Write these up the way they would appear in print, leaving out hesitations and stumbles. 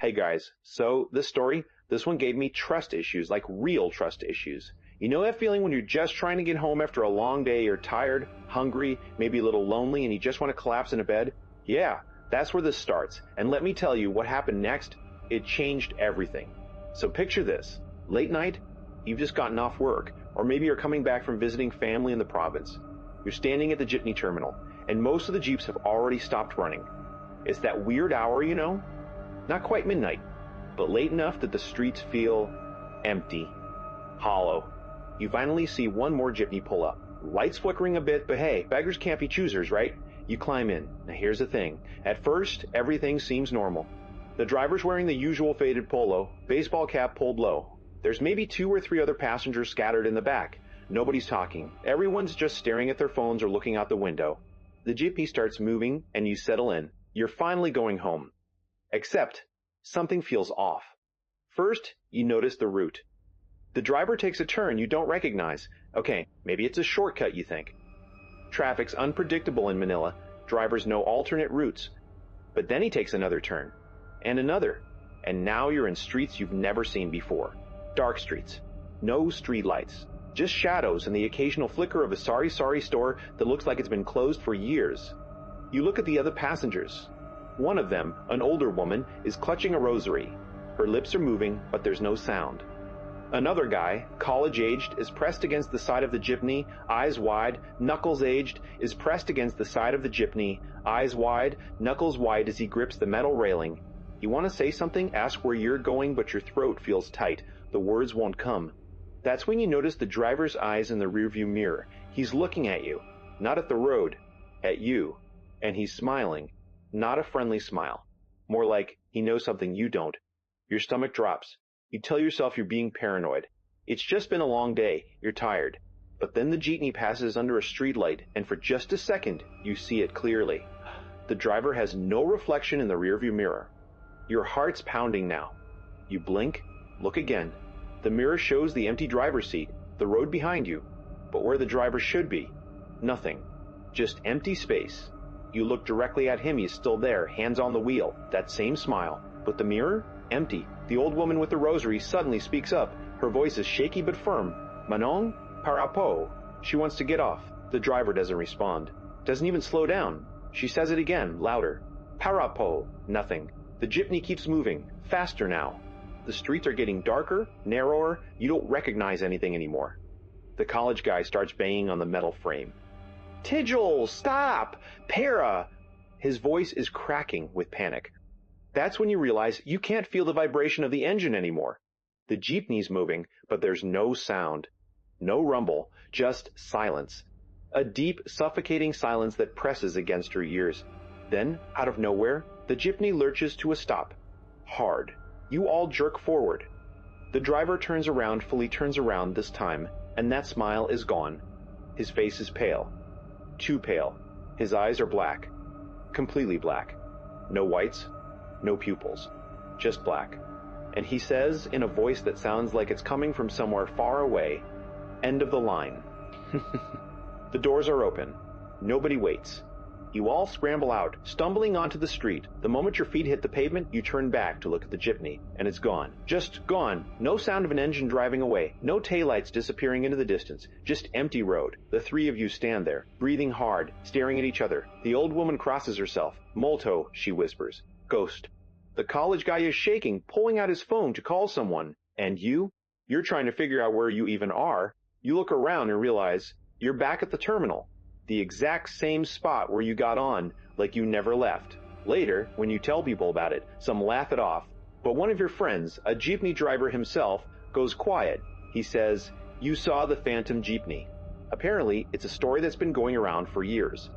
Hey guys, so this one gave me trust issues, like real trust issues. You know that feeling when you're just trying to get home after a long day, you're tired, hungry, maybe a little lonely, and you just want to collapse in a bed? Yeah, that's where this starts. And let me tell you what happened next. It changed everything. So picture this. Late night, you've just gotten off work, or maybe you're coming back from visiting family in the province. You're standing at the Jeepney terminal, and most of the Jeeps have already stopped running. It's that weird hour, you know? Not quite midnight, but late enough that the streets feel empty, hollow. You finally see one more Jeepney pull up. Lights flickering a bit, but hey, beggars can't be choosers, right? You climb in. Now here's the thing. At first, everything seems normal. The driver's wearing the usual faded polo, baseball cap pulled low. There's maybe 2 or 3 other passengers scattered in the back. Nobody's talking. Everyone's just staring at their phones or looking out the window. The Jeepney starts moving, and you settle in. You're finally going home. Except, something feels off. First, you notice the route. The driver takes a turn you don't recognize. Okay, maybe it's a shortcut, you think. Traffic's unpredictable in Manila. Drivers know alternate routes. But then he takes another turn. And another. And now you're in streets you've never seen before. Dark streets. No streetlights. Just shadows and the occasional flicker of a sari-sari store that looks like it's been closed for years. You look at the other passengers. One of them, an older woman, is clutching a rosary. Her lips are moving, but there's no sound. Another guy, college-aged, is pressed against the side of the Jeepney, eyes wide, knuckles-aged, is pressed against the side of the Jeepney, eyes wide, knuckles wide as he grips the metal railing. You want to say something, ask where you're going, but your throat feels tight. The words won't come. That's when you notice the driver's eyes in the rearview mirror. He's looking at you, not at the road, at you. And he's smiling, not a friendly smile. More like he knows something you don't. Your stomach drops. You tell yourself you're being paranoid. It's just been a long day. You're tired. But then the Jeepney passes under a streetlight, and for just a second, you see it clearly. The driver has no reflection in the rearview mirror. Your heart's pounding now. You blink, look again. The mirror shows the empty driver's seat, the road behind you. But where the driver should be, nothing. Just empty space. You look directly at him. He's still there, hands on the wheel, that same smile. But the mirror? Empty. The old woman with the rosary suddenly speaks up. Her voice is shaky but firm. Manong? Parapo. She wants to get off. The driver doesn't respond. Doesn't even slow down. She says it again, louder. Parapo. Nothing. The Jeepney keeps moving. Faster now. The streets are getting darker, narrower. You don't recognize anything anymore. The college guy starts banging on the metal frame. Tigel, stop! Para! His voice is cracking with panic. That's when you realize you can't feel the vibration of the engine anymore. The Jeepney's moving, but there's no sound. No rumble, just silence. A deep, suffocating silence that presses against your ears. Then, out of nowhere, the Jeepney lurches to a stop. Hard. You all jerk forward. The driver fully turns around this time, and that smile is gone. His face is pale. Too pale. His eyes are black. Completely black. No whites. No pupils. Just black. And he says, in a voice that sounds like it's coming from somewhere far away, "End of the line." The doors are open. Nobody waits. You all scramble out, stumbling onto the street. The moment your feet hit the pavement, you turn back to look at the Jeepney, and it's gone. Just gone. No sound of an engine driving away. No taillights disappearing into the distance. Just empty road. The 3 of you stand there, breathing hard, staring at each other. The old woman crosses herself. Molto, she whispers. Ghost. The college guy is shaking, pulling out his phone to call someone. And you're trying to figure out where you even are. You look around and realize you're back at the terminal. The exact same spot where you got on, like you never left. Later, when you tell people about it, some laugh it off. But one of your friends, a Jeepney driver himself, goes quiet. He says, "You saw the phantom Jeepney." Apparently, it's a story that's been going around for years.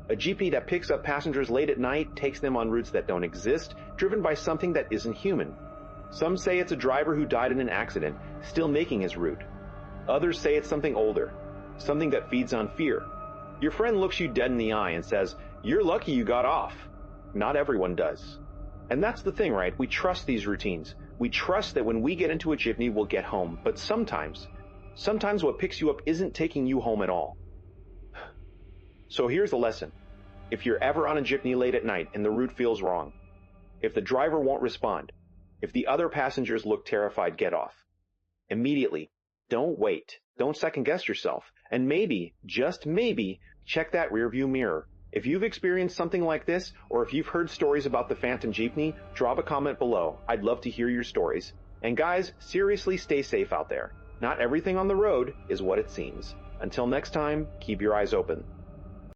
A Jeepney that picks up passengers late at night, takes them on routes that don't exist, driven by something that isn't human. Some say it's a driver who died in an accident, still making his route. Others say it's something older, something that feeds on fear. Your friend looks you dead in the eye and says, "You're lucky you got off." Not everyone does. And that's the thing, right? We trust these routines. We trust that when we get into a Jeepney, we'll get home. But sometimes what picks you up isn't taking you home at all. So here's the lesson. If you're ever on a Jeepney late at night and the route feels wrong, if the driver won't respond, If the other passengers look terrified, get off. Immediately. Don't wait. Don't second guess yourself. And maybe, just maybe, check that rearview mirror. If you've experienced something like this, or if you've heard stories about the Phantom Jeepney, drop a comment below. I'd love to hear your stories. And guys, seriously stay safe out there. Not everything on the road is what it seems. Until next time, keep your eyes open.